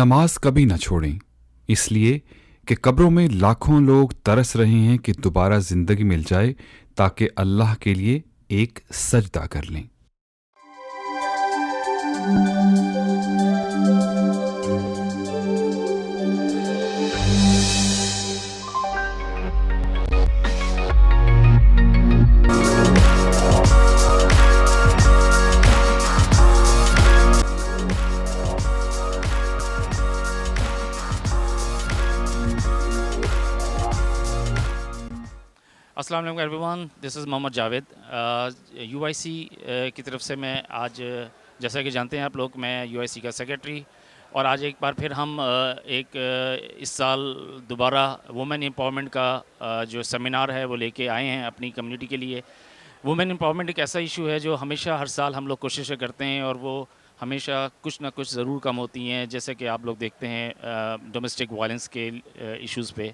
نماز کبھی نہ چھوڑیں، اس لیے کہ قبروں میں لاکھوں لوگ ترس رہے ہیں کہ دوبارہ زندگی مل جائے تاکہ اللہ کے لیے ایک سجدہ کر لیں۔ السلام علیکم everyone, this is Muhammad Javed. U I C کی طرف سے میں آج، جیسا کہ جانتے ہیں آپ لوگ، میں یو آئی سی کا سیکرٹری، اور آج ایک بار پھر ہم ایک اس سال دوبارہ وومن امپاورمنٹ کا جو سیمینار ہے وہ لے کے آئے ہیں اپنی کمیونٹی کے لیے۔ وومن امپاورمنٹ ایک ایسا ایشو ہے جو ہمیشہ ہر سال ہم لوگ کوششیں کرتے ہیں، اور وہ ہمیشہ کچھ نہ کچھ ضرور کم ہوتی ہیں، جیسے کہ آپ لوگ دیکھتے ہیں ڈومیسٹک وائلنس کے ایشوز پہ،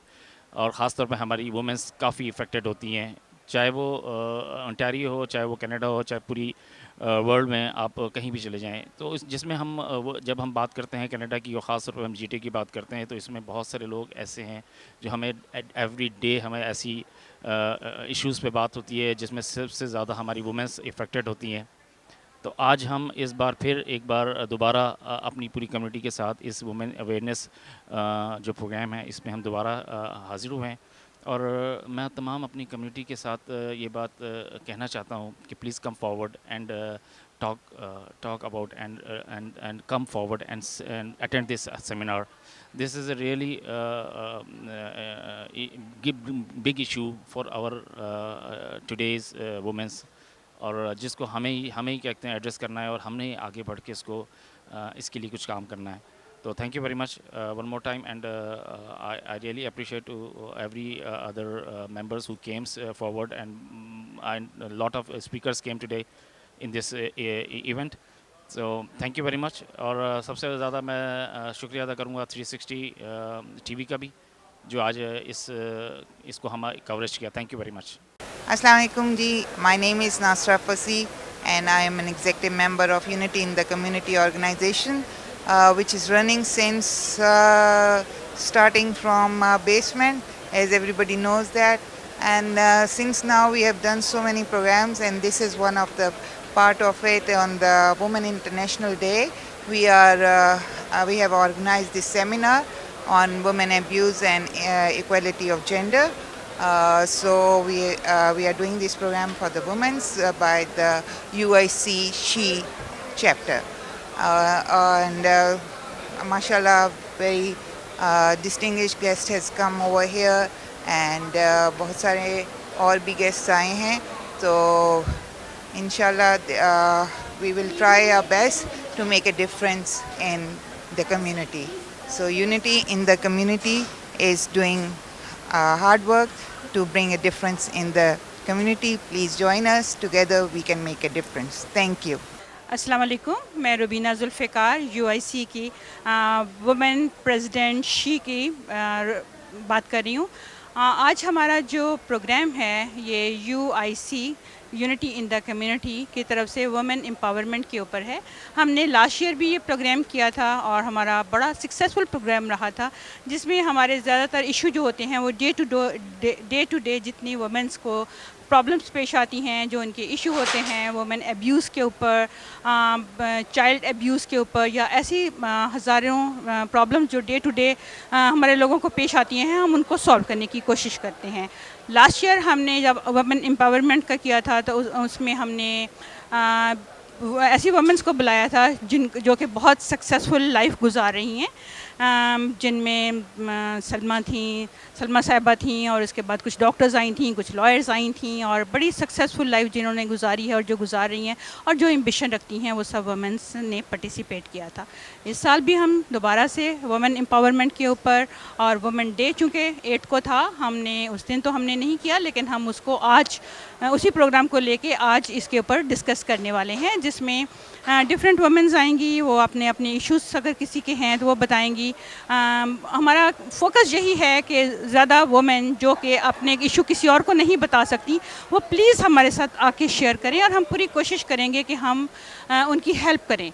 اور خاص طور پہ ہماری وومنس کافی افیکٹڈ ہوتی ہیں، چاہے وہ انٹیریو ہو، چاہے وہ کینیڈا ہو، چاہے پوری ورلڈ میں آپ کہیں بھی چلے جائیں۔ تو جس میں ہم جب ہم بات کرتے ہیں کینیڈا کی، اور خاص طور پہ ہم جی ٹی کی بات کرتے ہیں، تو اس میں بہت سارے لوگ ایسے ہیں جو ہمیں ایوری ڈے ہمیں ایسی ایشوز پہ بات ہوتی ہے جس میں سب سے زیادہ ہماری وومنس افیکٹڈ ہوتی ہیں۔ تو آج ہم اس بار پھر ایک بار دوبارہ اپنی پوری کمیونٹی کے ساتھ اس وومن اویئرنیس جو پروگرام ہے اس میں ہم دوبارہ حاضر ہوئے ہیں، اور میں تمام اپنی کمیونٹی کے ساتھ یہ بات کہنا چاہتا ہوں کہ please come forward and talk about and come forward and attend this seminar. This is a really big issue for our today's womens, اور جس کو ہمیں ہی کہتے ہیں ایڈریس کرنا ہے، اور ہم نے آگے بڑھ کے اس کے لیے کچھ کام کرنا ہے۔ تو thank you very much one more time, and I really appreciate to every other members who comes forward, and lot of speakers came today in this event. So thank you very much, اور سب سے زیادہ میں شکریہ ادا کروں گا 360 T V کا بھی، جو آج اس کو ہم کوریج کیا۔ Thank you very much. السلام علیکم جی، my name is Nasira Fasi and I am an executive member of Unity in the Community organization which is running since starting from basement, as everybody knows that, and since now we have done so many programs, and this is one of the part of it. On the Women International Day, we have organized this seminar on women abuse and equality of gender. So we are doing this program for the women by the UIC She chapter. And mashallah, very distinguished guest has come over here, and بہت سارے اور بھی guests آئے ہیں، تو inshallah we will try our best to make a difference in the community. So unity in the community is doing hard work to bring a difference in the community. Please join us, together we can make a difference. Thank you. السلام علیکم، میں Rubina Zulfiqar, you I C کی women president she کی بات کر رہی ہوں۔ آج ہمارا جو پروگرام ہے یہ U I C unity in the community کی طرف سے وومن امپاورمنٹ کے اوپر ہے۔ ہم نے لاسٹ ایئر بھی یہ پروگرام کیا تھا، اور ہمارا بڑا سکسیزفل پروگرام رہا تھا، جس میں ہمارے زیادہ تر ایشو جو ہوتے ہیں وہ ڈے ٹو ڈے جتنی وومنس کو پرابلمس پیش آتی ہیں، جو ان کے ایشو ہوتے ہیں وومن ایبیوز کے اوپر، چائلڈ ایبیوز کے اوپر، یا ایسی ہزاروں پرابلم جو ڈے ٹو ڈے ہمارے لوگوں کو پیش آتی ہیں، ہم ان کو سالو کرنے کی کوشش کرتے ہیں۔ لاسٹ ایئر ہم نے جب وومن امپاورمنٹ کا کیا تھا تو اس میں ہم نے ایسی وومنس کو بلایا تھا جو کہ بہت سکسیزفل لائف گزار رہی ہیں، جن میں سلمہ صاحبہ تھیں، اور اس کے بعد کچھ ڈاکٹرز آئی تھیں، کچھ لائرز آئی تھیں، اور بڑی سکسیزفل لائف جنہوں نے گزاری ہے اور جو گزار رہی ہیں اور جو ایمبیشن رکھتی ہیں، وہ سب وومنس نے پارٹیسپیٹ کیا تھا۔ اس سال بھی ہم دوبارہ سے وومن امپاورمنٹ کے اوپر، اور وومن ڈے چونکہ 8 کو تھا، ہم نے اس دن تو ہم نے نہیں کیا، لیکن ہم اس کو آج اسی پروگرام کو لے کے آج اس کے اوپر ڈسکس کرنے والے ہیں، جس میں ڈفرینٹ وومنز آئیں گی، وہ اپنے ایشوز اگر کسی کے ہیں تو وہ بتائیں گی، کہ ہمارا فوکس یہی ہے کہ زیادہ وومن جو کہ اپنے ایشو کسی اور کو نہیں بتا سکتی وہ پلیز ہمارے ساتھ آ کے شیئر کریں، اور ہم پوری کوشش کریں گے کہ ہم ان کی ہیلپ کریں،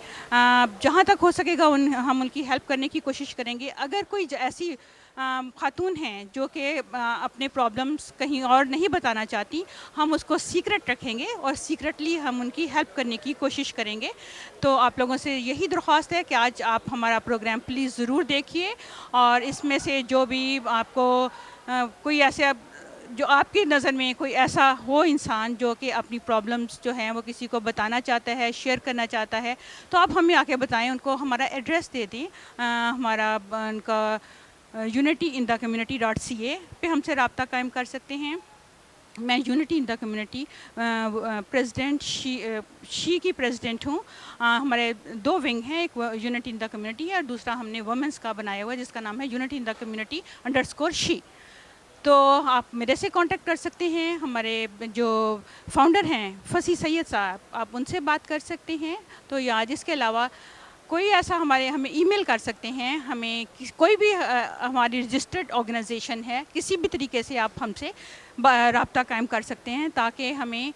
جہاں تک ہو سکے گا ہم ان کی ہیلپ کرنے کی کوشش کریں گے۔ اگر کوئی ایسی خاتون ہیں جو کہ اپنے پرابلمس کہیں اور نہیں بتانا چاہتی، ہم اس کو سیکرٹ رکھیں گے اور سیکرٹلی ہم ان کی ہیلپ کرنے کی کوشش کریں گے۔ تو آپ لوگوں سے یہی درخواست ہے کہ آج آپ ہمارا پروگرام پلیز ضرور دیکھیے، اور اس میں سے جو بھی آپ کو کوئی ایسے جو آپ کی نظر میں کوئی ایسا ہو انسان جو کہ اپنی پرابلمس جو ہیں وہ کسی کو بتانا چاہتا ہے، شیئر کرنا چاہتا ہے، تو آپ ہمیں آ کے بتائیں، ان کو ہمارا ایڈریس دے دیں، ہمارا ان کا unity-in-the-community.ca پہ ہم سے رابطہ قائم کر سکتے ہیں۔ میں Unity in the Community president she کی پریزیڈنٹ ہوں۔ ہمارے 2 ونگ ہیں، ایک یونٹی ان دا کمیونٹی ہے اور دوسرا ہم نے وومنس کا بنایا ہوا ہے جس کا نام ہے یونٹی ان دا کمیونٹی _شی۔ تو آپ میرے سے کانٹیکٹ کر سکتے ہیں، ہمارے جو فاؤنڈر ہیں فصیح سید صاحب، آپ ان سے بات کر سکتے ہیں۔ تو یا اس کے علاوہ کوئی ایسا ہمیں ای میل کر سکتے ہیں، ہمیں کوئی بھی ہماری رجسٹرڈ آرگنائزیشن ہے، کسی بھی طریقے سے آپ ہم سے رابطہ قائم کر سکتے ہیں تاکہ ہمیں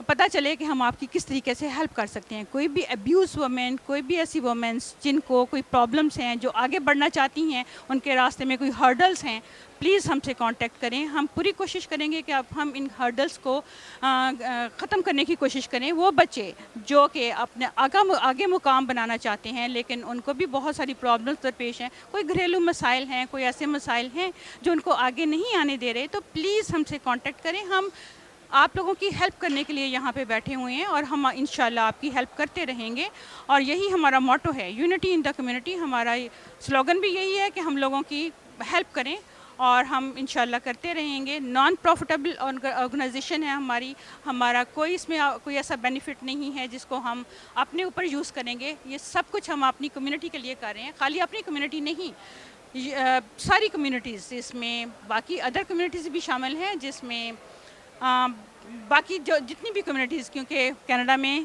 پتہ چلے کہ ہم آپ کی کس طریقے سے ہیلپ کر سکتے ہیں۔ کوئی بھی ابیوز وومن، کوئی بھی ایسی وومنس جن کو کوئی پرابلمس ہیں، جو آگے بڑھنا چاہتی ہیں، ان کے راستے میں کوئی ہرڈلس ہیں، پلیز ہم سے کانٹیکٹ کریں۔ ہم پوری کوشش کریں گے کہ ہم ان ہرڈلس کو ختم کرنے کی کوشش کریں۔ وہ بچے جو کہ اپنے آگے مقام بنانا چاہتے ہیں لیکن ان کو بھی بہت ساری پرابلمس درپیش ہیں، کوئی گھریلو مسائل ہیں، کوئی ایسے مسائل ہیں جو ان کو آگے نہیں آنے دے رہے، تو پلیز ہم سے کانٹیکٹ کریں۔ ہم آپ لوگوں کی ہیلپ کرنے کے لیے یہاں پہ بیٹھے ہوئے ہیں اور ہم انشاءاللہ آپ کی ہیلپ کرتے رہیں گے، اور یہی ہمارا موٹو ہے، یونٹی ان دا کمیونٹی۔ ہمارا سلوگن بھی یہی ہے کہ ہم لوگوں کی ہیلپ کریں، اور ہم انشاءاللہ کرتے رہیں گے۔ نان پروفیٹیبل آرگنائزیشن ہے ہمارا کوئی اس میں کوئی ایسا بینیفٹ نہیں ہے جس کو ہم اپنے اوپر یوز کریں گے۔ یہ سب کچھ ہم اپنی کمیونٹی کے لیے کر رہے ہیں، خالی اپنی کمیونٹی نہیں، ساری کمیونٹیز، اس میں باقی ادر کمیونٹیز بھی شامل ہیں، جس میں باقی جتنی بھی کمیونٹیز، کیونکہ کینیڈا میں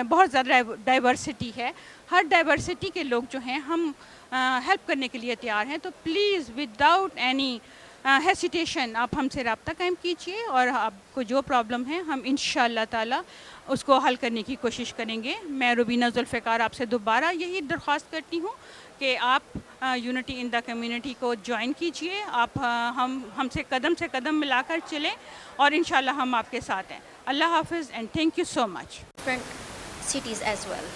بہت زیادہ ڈائیورسٹی ہے، ہر ڈائیورسٹی کے لوگ جو ہیں ہم ہیلپ کرنے کے لیے تیار ہیں۔ تو پلیز وداؤٹ اینی ہیسیٹیشن آپ ہم سے رابطہ قائم کیجیے، اور آپ کو جو پرابلم ہے ہم انشاءاللہ تعالی اس کو حل کرنے کی کوشش کریں گے۔ میں روبینہ ذوالفقار آپ سے دوبارہ یہی درخواست کرتی ہوں کہ آپ یونٹی ان دا کمیونٹی کو جوائن کیجیے، آپ ہم سے قدم ملا کر چلیں، اور انشاءاللہ ہم آپ کے ساتھ ہیں۔ اللہ حافظ and thank you so much. different cities as well.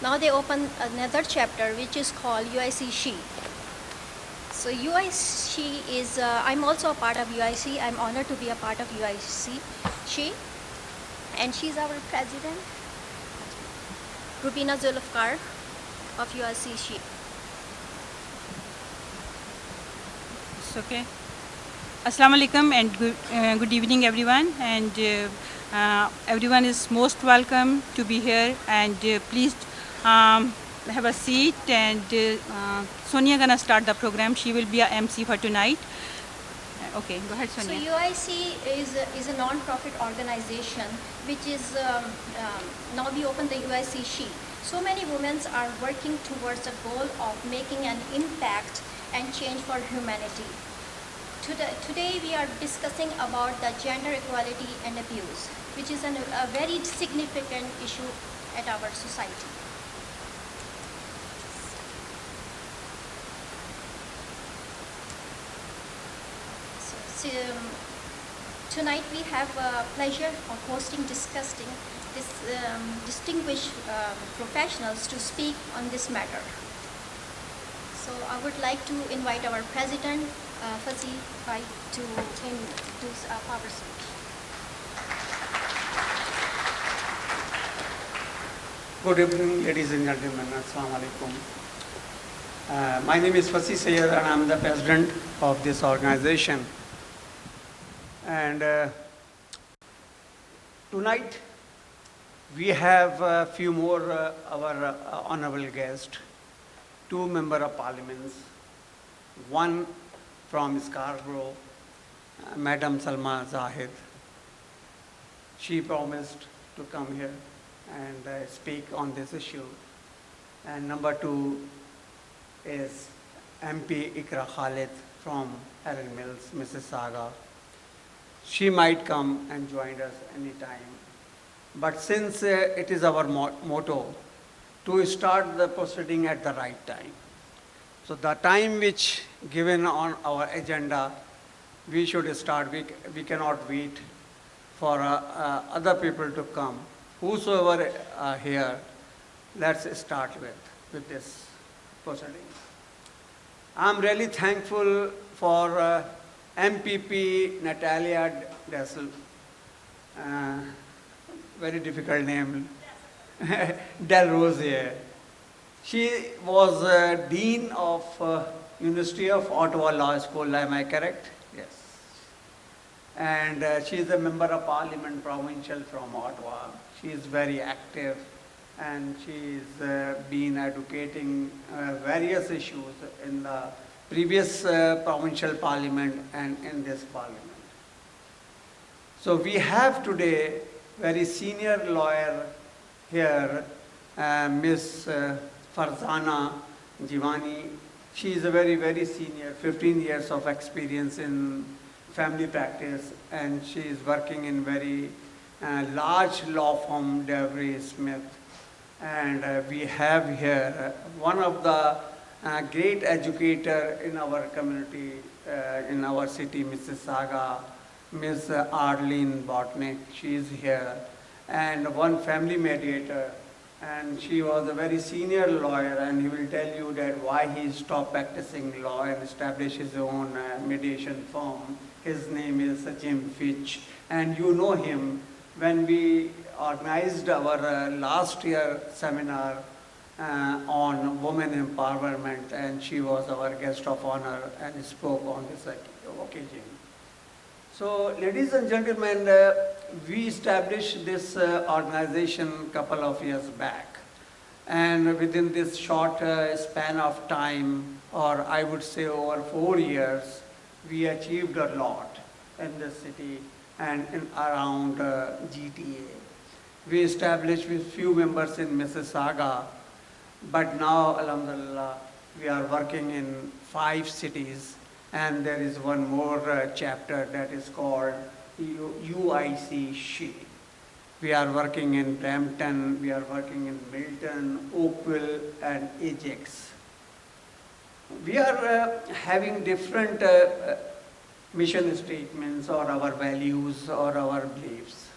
Now they open another chapter which is called UIC She. So UIC is, I'm also a part of UIC. I'm honored to be a part of UIC She, and she's our president, Rubina Zulfikar of UIC She. It's okay. Assalamu alaikum and good evening everyone, and everyone is most welcome to be here, and please have a seat, and Sonia gonna start the program. She will be a MC for tonight. Okay, go ahead Sonia. So UIC is a non-profit organization which is now we open the UIC She. So many women are working towards the goal of making an impact and change for humanity. Today we are discussing about the gender equality and abuse, which is a very significant issue at our society. So, tonight we have a pleasure of discussing this distinguished professionals to speak on this matter. So I would like to invite our president, Fazil Bhai, to do a power speech. Good evening, ladies and gentlemen. Assalamu alaikum. My name is Fazil Sayyed and I'm the president of this organization. And tonight we have a few more our honorable guests, 2 members of parliament, one from Scarborough, Madam Salma Zahid. She promised to come here and speak on this issue. And number 2, is MP Ikra Khalid from Erin Mills, Mississauga. She might come and join us anytime. But since it is our motto to start the proceeding at the right time. So the time which given on our agenda, we should start. We cannot wait for other people to come. Whosoever are here, let's start with this proceeding. I'm really thankful for MPP Natalia Dessel, very difficult name, Del Rosier. She was Dean of University of Ottawa Law School, am I correct? Yes. And she is a member of Parliament Provincial from Ottawa. She is very active and she has been advocating various issues in the previous provincial parliament and in this parliament. So we have today very senior lawyer here, Ms. Farzana Jivani. She is a very, very senior, 15 years of experience in family practice, and she is working in very large law firm, Devery Smith. And we have here one of the great educator in our community, in our city, Mississauga, Ms. Arlene Botnick. She is here. And one family mediator. And she was a very senior lawyer, and he will tell you that why he stopped practicing law and established his own mediation firm. His name is Jim Fitch, and you know him. When we organized our last year seminar on women empowerment, and she was our guest of honor and spoke on this occasion. So, ladies and gentlemen, we established this organization a couple of years back. And within this short span of time, or I would say over 4 years, we achieved a lot in this city and in around GTA. We established with few members in Mississauga, but now, alhamdulillah, we are working in 5 cities. And there is one more chapter that is called UIC She. We are working in Brampton, we are working in Milton, Oakville, and Ajax. We are having different mission statements or our values or our beliefs.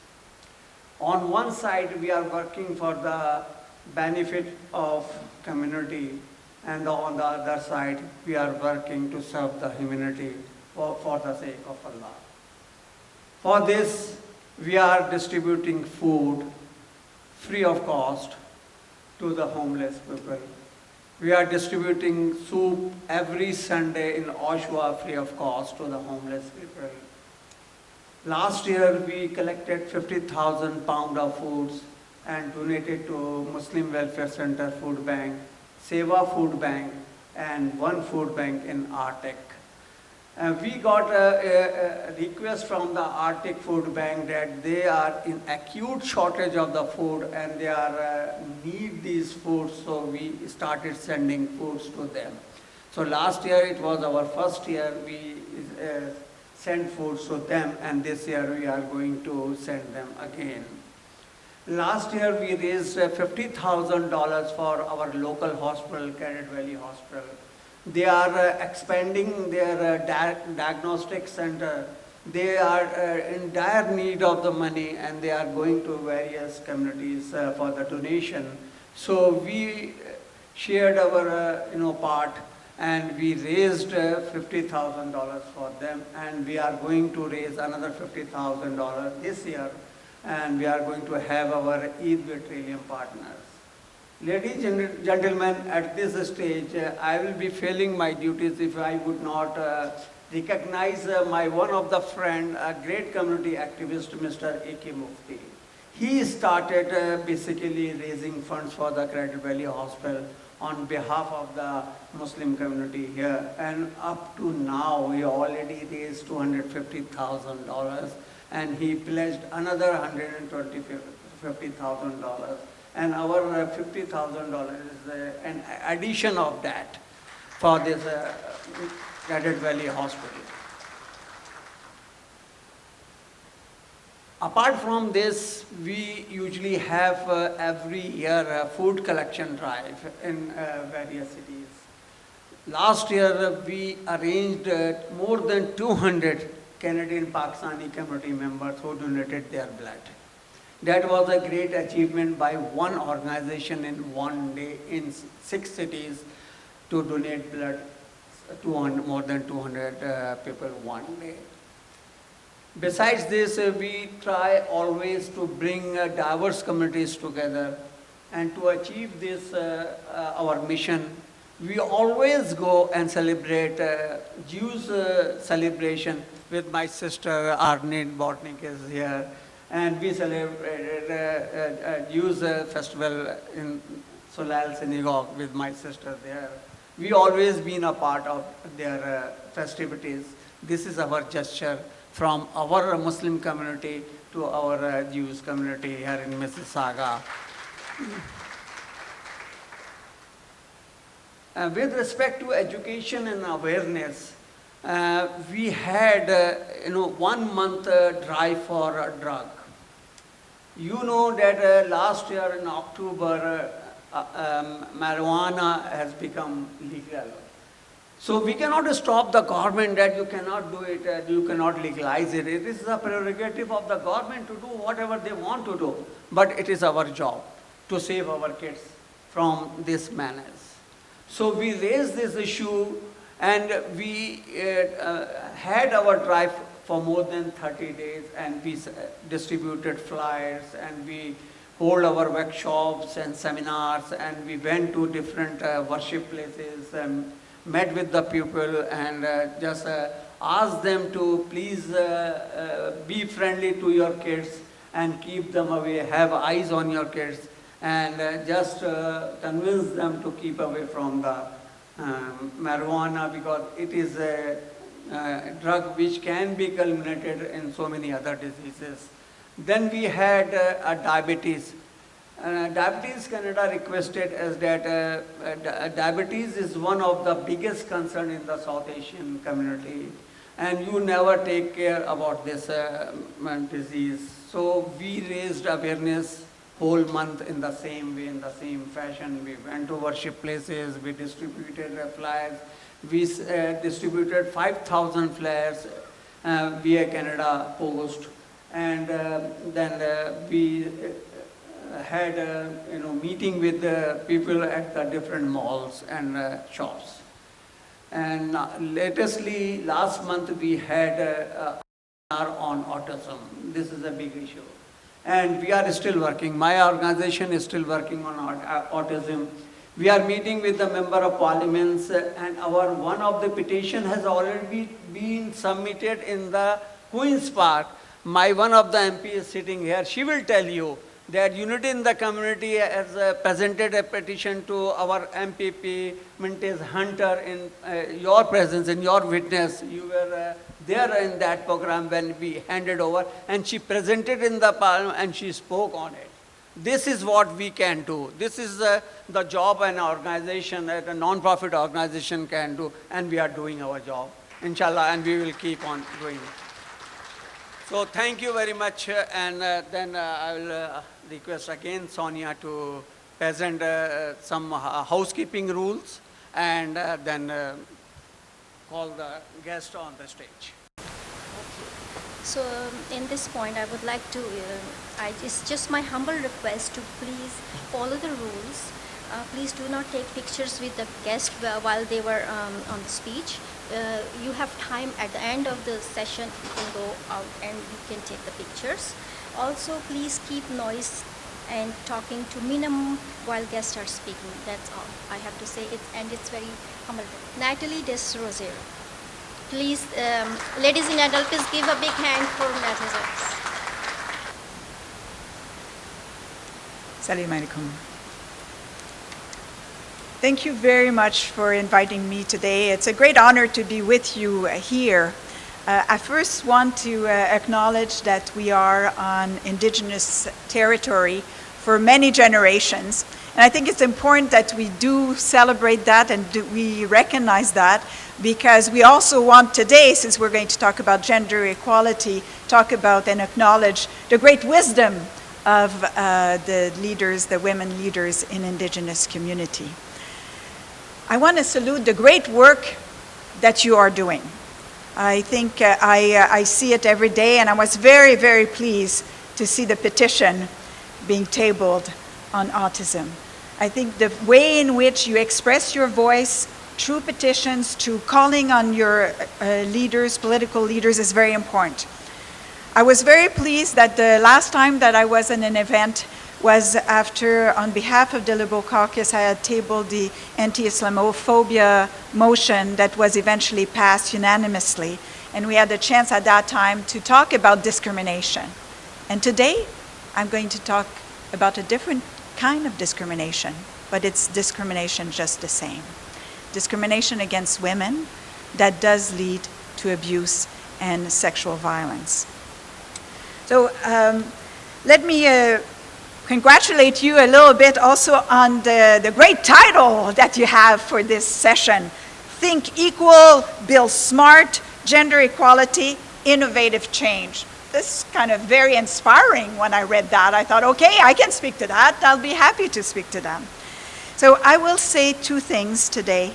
On one side, we are working for the benefit of community, and on the other side, we are working to serve the humanity for the sake of Allah. For this, we are distributing food free of cost to the homeless people. We are distributing soup every Sunday in Oshawa free of cost to the homeless people. Last year, we collected 50,000 pounds of foods and donated to Muslim Welfare Center Food Bank, Seva Food Bank, and one food bank in Arctic. We got a request from the Arctic Food Bank that they are in acute shortage of the food and they are need these foods, so we started sending foods to them. So last year it was our first year we sent foods to them, and this year we are going to send them again. Last year we raised $50,000 for our local hospital, Credit Valley Hospital. They are expanding their diagnostic center. They are in dire need of the money, and they are going to various communities for the donation. So we shared our part, and we raised $50,000 for them, and we are going to raise another $50,000 this year, and we are going to have our Eid Petroleum partners. Ladies and gentlemen, at this stage, I will be failing my duties if I would not recognize my one of the friend, a great community activist, Mr. A.K. Mufti. He started basically raising funds for the Credit Valley Hospital on behalf of the Muslim community here. And up to now, we already raised $250,000, and he pledged another $150,000. And our $50,000 is an addition of that. for this Cadet Valley Hospital. Apart from this, we usually have every year a food collection drive in various cities. Last year, we arranged more than 200 Canadian Pakistani community members who donated their blood. That was a great achievement by one organization in one day in 6 cities to donate blood to more than 200 people one day. Besides this, we try always to bring diverse communities together, and to achieve this, our mission, we always go and celebrate Jews celebration with my sister Arnett Botnick is here, and we celebrated Jews festival in Solal Synagogue with my sister there. We always been a part of their festivities. This is our gesture from our Muslim community to our Jewish community here in Mississauga. With respect to education and awareness, we had 1 month drive for a drug. You know that last year in October, marijuana has become legal. So we cannot stop the government that you cannot do it, you cannot legalize it. It is the prerogative of the government to do whatever they want to do. But it is our job to save our kids from this menace. So we raised this issue, and we had our drive for more than 30 days, and we distributed flyers, and we hold our workshops and seminars, and we went to different worship places and met with the people, and just asked them to please be friendly to your kids and keep them away, have eyes on your kids, and just convince them to keep away from the marijuana, because it is a drug which can be culminated in so many other diseases. Then we had diabetes. Diabetes Canada requested us that diabetes is one of the biggest concern in the South Asian community, and you never take care about this disease. So we raised awareness whole month in the same way, in the same fashion. We went to worship places, we distributed flyers, we distributed 5,000 flyers via Canada Post, and then we had a meeting with the people at the different malls and shops. And latestly, last month, we had a seminar on autism. This is a big issue. And we are still working. My organization is still working on autism. We are meeting with the member of parliaments, and one of the petition has already been submitted in the Queen's Park. One of the MP is sitting here. She will tell you that Unity in the Community has presented a petition to our MPP, Mintez Hunter, in your presence, in your witness. You were there in that program when we handed over, and she presented in the parliament and she spoke on it. This is what we can do. This is the job an organization, a non-profit organization can do, and we are doing our job, inshallah, and we will keep on doing it. So thank you very much, and then I will request again Sonia to present some housekeeping rules, and then call the guest on the stage. So in this point, I would like to, it's just my humble request to please follow the rules. Please do not take pictures with the guest while they were on the speech. You have time at the end of the session, you can go out and you can take the pictures. Also, please keep noise and talking to minimum while guests are speaking. That's all I have to say, and it's very humble. Natalie Desrosier. Please, ladies and gentlemen, please give a big hand for Natalie. Salam alaikum. Thank you very much for inviting me today. It's a great honor to be with you here. I first want to acknowledge that we are on Indigenous territory for many generations, And I think it's important that we do celebrate that and we recognize that, because we also want today, since we're going to talk about gender equality, talk about and acknowledge the great wisdom of the leaders, the women leaders in Indigenous community. I want to salute the great work that you are doing. I think I see it every day, and I was very, very pleased to see the petition being tabled on autism. I think the way in which you express your voice through petitions, through calling on your leaders, political leaders, is very important. I was very pleased that the last time that I was in an event was after, on behalf of the Liberal Caucus, I had tabled the anti-Islamophobia motion that was eventually passed unanimously. And we had the chance at that time to talk about discrimination. And today, I'm going to talk about a different kind of discrimination, but it's discrimination just the same. Discrimination against women that does lead to abuse and sexual violence. So let me congratulate you a little bit also on the great title that you have for this session. Think Equal, Build Smart, Gender Equality, Innovative Change. This is kind of very inspiring. When I read that, I thought, okay, I can speak to that. I'll be happy to speak to them. So I will say two things today,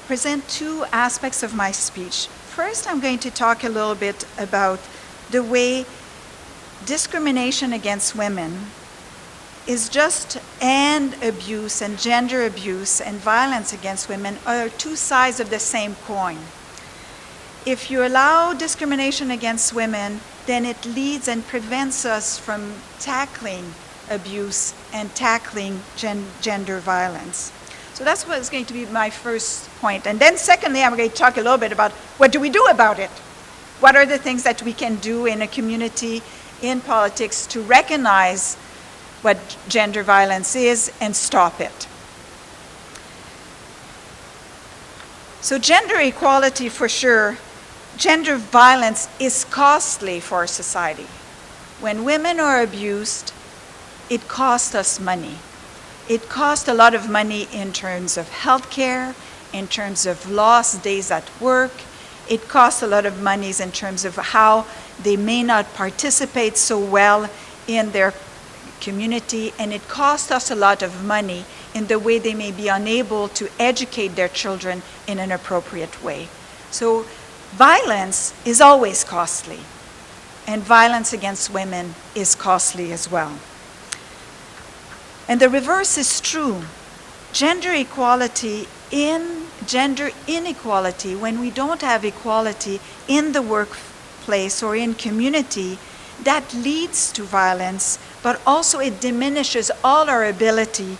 present two aspects of my speech. First, I'm going to talk a little bit about the way discrimination against women is just, and abuse and gender abuse and violence against women are two sides of the same coin. If you allow discrimination against women, then it leads and prevents us from tackling abuse and tackling gender violence. So that's what is going to be my first point. And then secondly, I'm going to talk a little bit about what do we do about it? What are the things that we can do in a community, in politics, to recognize what gender violence is and stop it? So gender equality, for sure. Gender violence is costly for society. When women are abused, it costs us money. It costs a lot of money in terms of health care, in terms of lost days at work. It costs a lot of money in terms of how they may not participate so well in their community, and it costs us a lot of money in the way they may be unable to educate their children in an appropriate way. So violence is always costly, and violence against women is costly as well. And the reverse is true. Gender equality in gender inequality, when we don't have equality in the workplace or in community, that leads to violence, but also it diminishes all our ability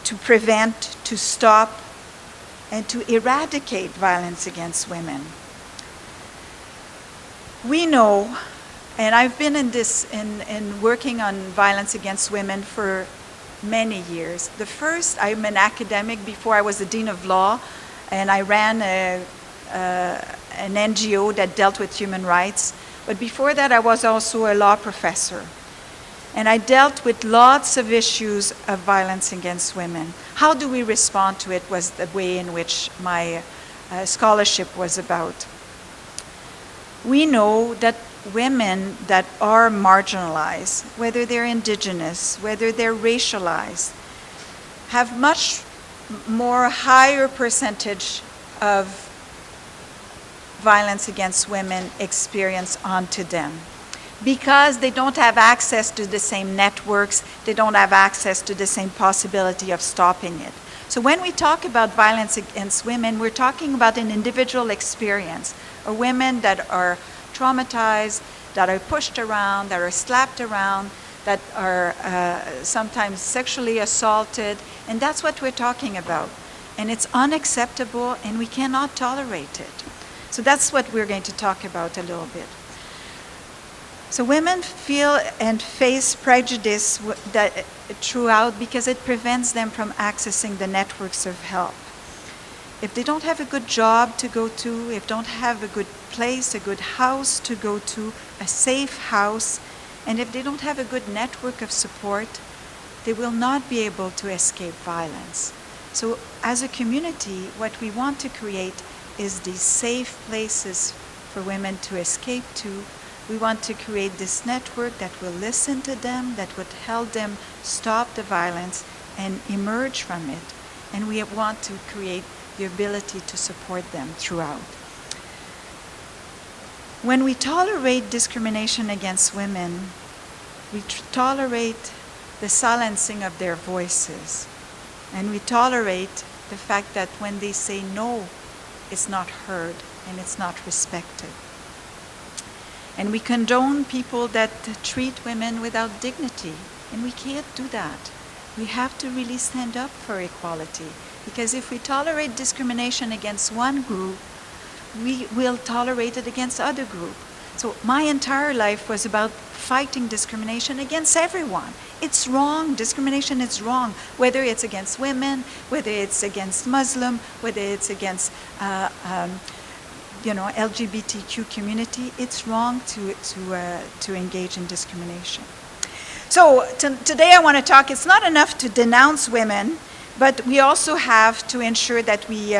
to prevent, to stop, and to eradicate violence against women. We know, and I've been in this, in working on violence against women for many years. The first, I'm an academic before I was the Dean of Law, and I ran an NGO that dealt with human rights. But before that, I was also a law professor. And I dealt with lots of issues of violence against women. How do we respond to it was the way in which my scholarship was about. We know that women that are marginalized, whether they're indigenous, whether they're racialized, have much more higher percentage of violence against women experience onto them, because they don't have access to the same networks, they don't have access to the same possibility of stopping it. So when we talk about violence against women, we're talking about an individual experience, or women that are traumatized, that are pushed around, that are slapped around, that are sometimes sexually assaulted, and that's what we're talking about. And it's unacceptable, and we cannot tolerate it. So that's what we're going to talk about a little bit. So women feel and face prejudice throughout because it prevents them from accessing the networks of help. If they don't have a good job to go to, if they don't have a good place, a good house to go to, a safe house, and if they don't have a good network of support, they will not be able to escape violence. So as a community, what we want to create is these safe places for women to escape to. We want to create this network that will listen to them, that would help them stop the violence and emerge from it. And we want to create the ability to support them throughout. When we tolerate discrimination against women, we tolerate the silencing of their voices. And we tolerate the fact that when they say no, it's not heard and it's not respected. And we condone people that treat women without dignity. And we can't do that. We have to really stand up for equality. Because if we tolerate discrimination against one group, we will tolerate it against other groups. So my entire life was about fighting discrimination against everyone. It's wrong. Discrimination is wrong. Whether it's against women, whether it's against Muslim, whether it's against LGBTQ community, it's wrong to engage in discrimination. So today I want to talk, it's not enough to denounce women, but we also have to ensure that we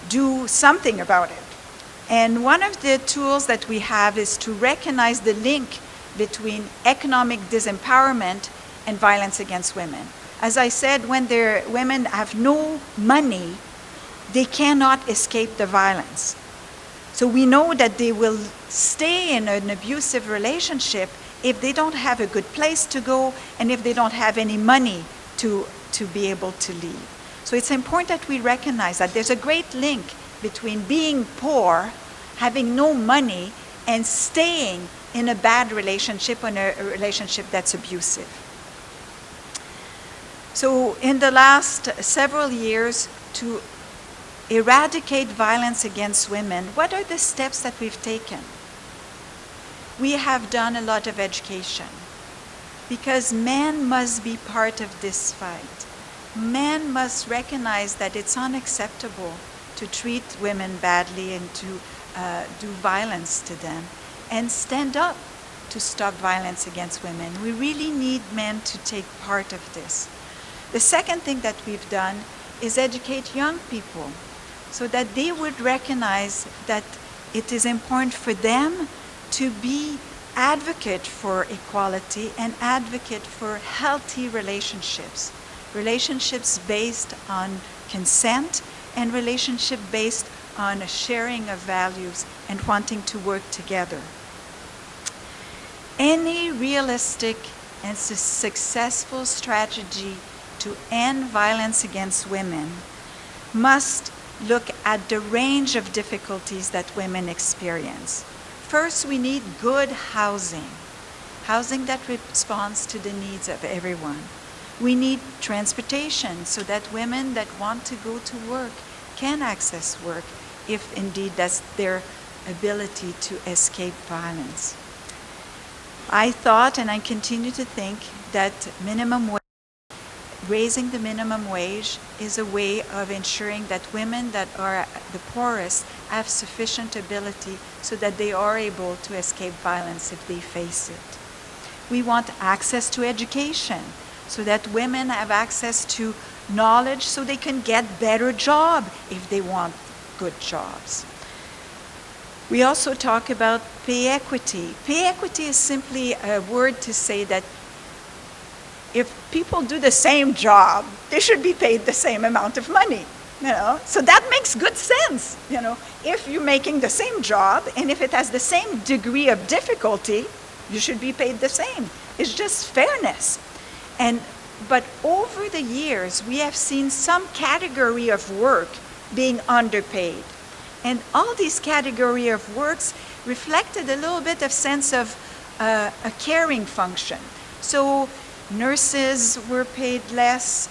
do something about it. And one of the tools that we have is to recognize the link between economic disempowerment and violence against women. As I said, when women have no money, they cannot escape the violence. So we know that they will stay in an abusive relationship if they don't have a good place to go and if they don't have any money to be able to leave. So it's important that we recognize that there's a great link between being poor, having no money, and staying in a bad relationship, in a relationship that's abusive. So in the last several years, to eradicate violence against women, what are the steps that we've taken? We have done a lot of education because men must be part of this fight. Men must recognize that it's unacceptable to treat women badly and to do violence to them, and stand up to stop violence against women. We really need men to take part of this. The second thing that we've done is educate young people so that they would recognize that it is important for them to be advocate for equality and advocate for healthy relationships. Relationships based on consent and relationship based on a sharing of values and wanting to work together. Any realistic and successful strategy to end violence against women must look at the range of difficulties that women experience. First, we need good housing that responds to the needs of everyone. We need transportation so that women that want to go to work can access work if indeed that's their ability to escape violence. I thought, and I continue to think, that raising the minimum wage is a way of ensuring that women that are the poorest have sufficient ability so that they are able to escape violence if they face it. We want access to education so that women have access to knowledge so they can get better job if they want good jobs. We also talk about pay equity. Pay equity is simply a word to say that if people do the same job, they should be paid the same amount of money. So that makes good sense. If you're making the same job and if it has the same degree of difficulty, you should be paid the same. It's just fairness. But over the years, we have seen some category of work being underpaid. And all these category of works reflected a little bit of sense of a caring function. So nurses were paid less,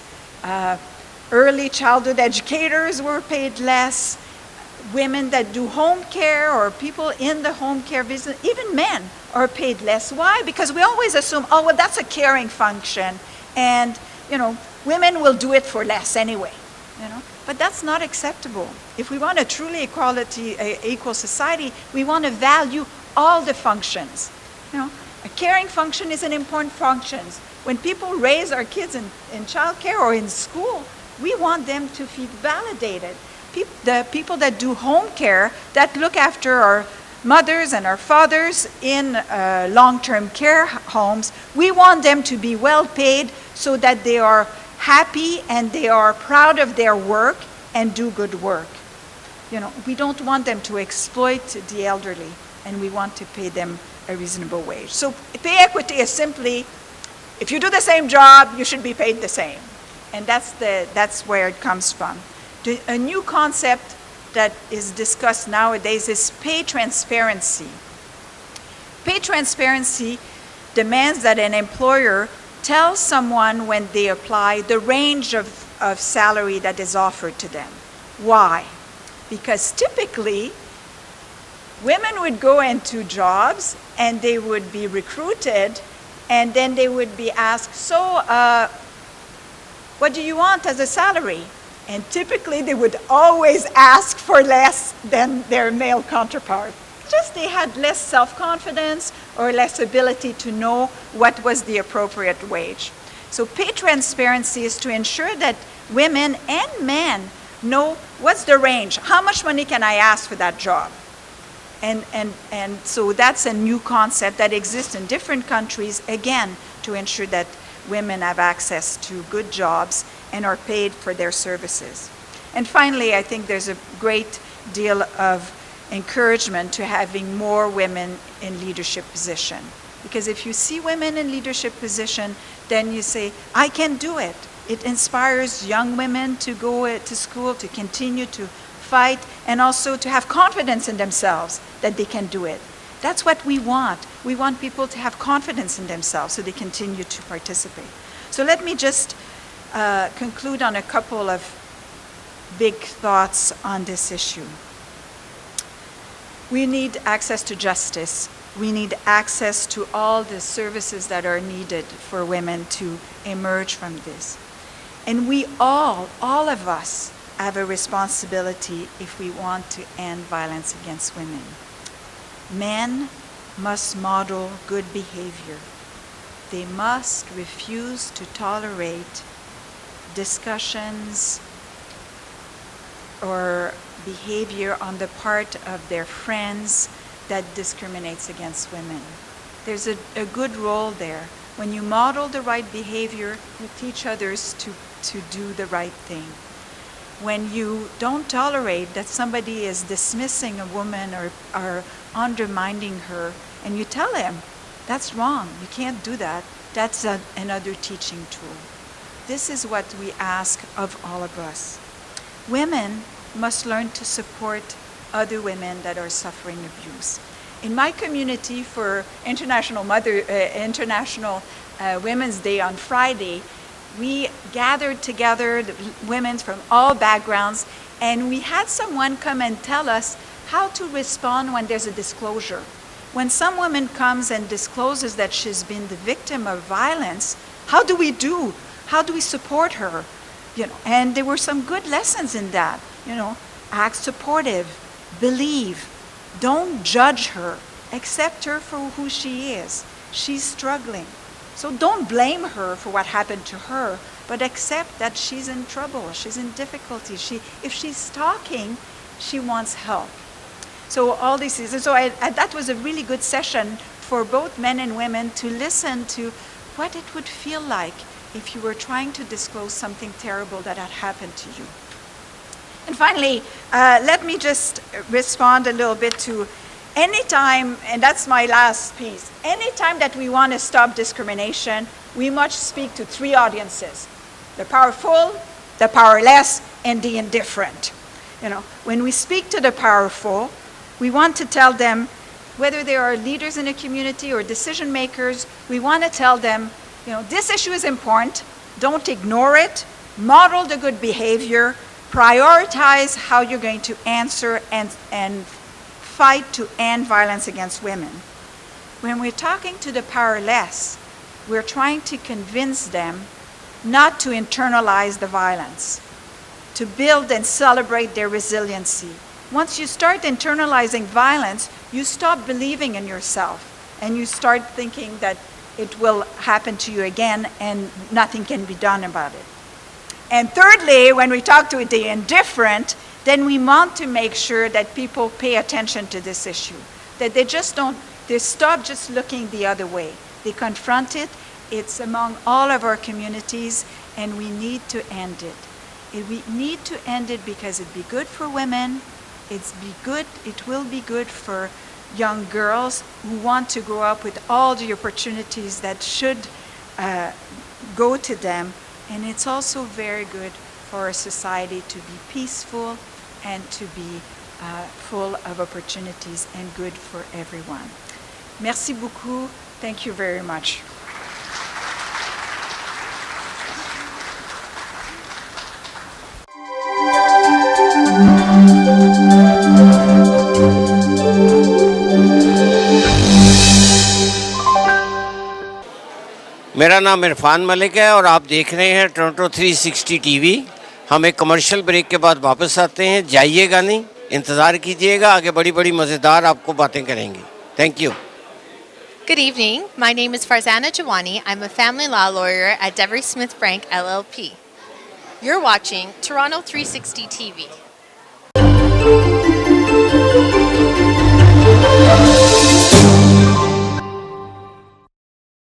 early childhood educators were paid less, women that do home care or people in the home care business, even men are paid less. Why? Because we always assume, oh, well, that's a caring function. And, women will do it for less anyway, But that's not acceptable. If we want a truly equal society, we want to value all the functions. A caring function is an important function. When people raise our kids in childcare or in school, we want them to feel validated. The people that do home care, that look after our mothers and our fathers in long-term care homes, we want them to be well paid so that they are happy and they are proud of their work and do good work. You know, we don't want them to exploit the elderly, and we want to pay them a reasonable wage. So pay equity is simply, if you do the same job, you should be paid the same. And that's where it comes from. A new concept that is discussed nowadays is pay transparency. Pay transparency demands that an employer tell someone when they apply the range of salary that is offered to them. Why? Because typically, women would go into jobs and they would be recruited, and then they would be asked, so what do you want as a salary? And typically they would always ask for less than their male counterpart. Just they had less self-confidence or less ability to know what was the appropriate wage. So pay transparency is to ensure that women and men know what's the range, how much money can I ask for that job? And so that's a new concept that exists in different countries, again, to ensure that women have access to good jobs and are paid for their services. And finally, I think there's a great deal of encouragement to having more women in leadership position. Because if you see women in leadership position, then you say, I can do it. It inspires young women to go to school, to continue to fight, and also to have confidence in themselves that they can do it. That's what we want. We want people to have confidence in themselves so they continue to participate. So let me just conclude on a couple of big thoughts on this issue. We need access to justice. We need access to all the services that are needed for women to emerge from this. And we all of us, have a responsibility if we want to end violence against women. Men must model good behavior. They must refuse to tolerate discussions or behavior on the part of their friends that discriminates against women. There's a good role there. When you model the right behavior, you teach others to do the right thing. When you don't tolerate that somebody is dismissing a woman or undermining her, and you tell him, that's wrong, you can't do that, that's another teaching tool. This is what we ask of all of us. Women must learn to support other women that are suffering abuse. In my community, for International Women's Day on Friday, we gathered together the women from all backgrounds, and we had someone come and tell us how to respond when there's a disclosure. When some woman comes and discloses that she's been the victim of violence, how do we do? How do we support her? You know, and there were some good lessons in that. You know, act supportive, believe, don't judge her, accept her for who she is. She's struggling. So don't blame her for what happened to her, but accept that she's in trouble, she's in difficulty. If she's talking, she wants help. So all this is, so that was a really good session for both men and women to listen to what it would feel like if you were trying to disclose something terrible that had happened to you. And finally, let me just respond a little bit to anytime, and that's my last piece, anytime that we want to stop discrimination, we must speak to three audiences: the powerful, the powerless, and the indifferent. You know, when we speak to the powerful, we want to tell them, whether they are leaders in a community or decision makers, we want to tell them, you know, this issue is important, don't ignore it, model the good behavior, prioritize how you're going to answer and fight to end violence against women. When we're talking to the powerless, we're trying to convince them not to internalize the violence, to build and celebrate their resiliency. Once you start internalizing violence, you stop believing in yourself. and you start thinking that it will happen to you again and nothing can be done about it. And thirdly, when we talk to the indifferent, then we want to make sure that people pay attention to this issue, that they stop just looking the other way. They confront it. It's among all of our communities, and we need to end it. We need to end it because it'd be good for women. It will be good for young girls who want to grow up with all the opportunities that should go to them. And it's also very good for a society to be peaceful and to be full of opportunities and good for everyone. Merci beaucoup. Thank you very much. मेरा नाम इरफान मलिक है और आप देख रहे हैं Toronto 360 TV. हम एक कमर्शियल ब्रेक के बाद वापस आते हैं, जाइएगा नहीं, इंतज़ार कीजिएगा, आगे बड़ी बड़ी मज़ेदार आपको बातें करेंगे। Thank you. Good evening. My name is Farzana Jawani. I'm a family law lawyer at Devery Smith Frank LLP. You're watching Toronto 360 TV.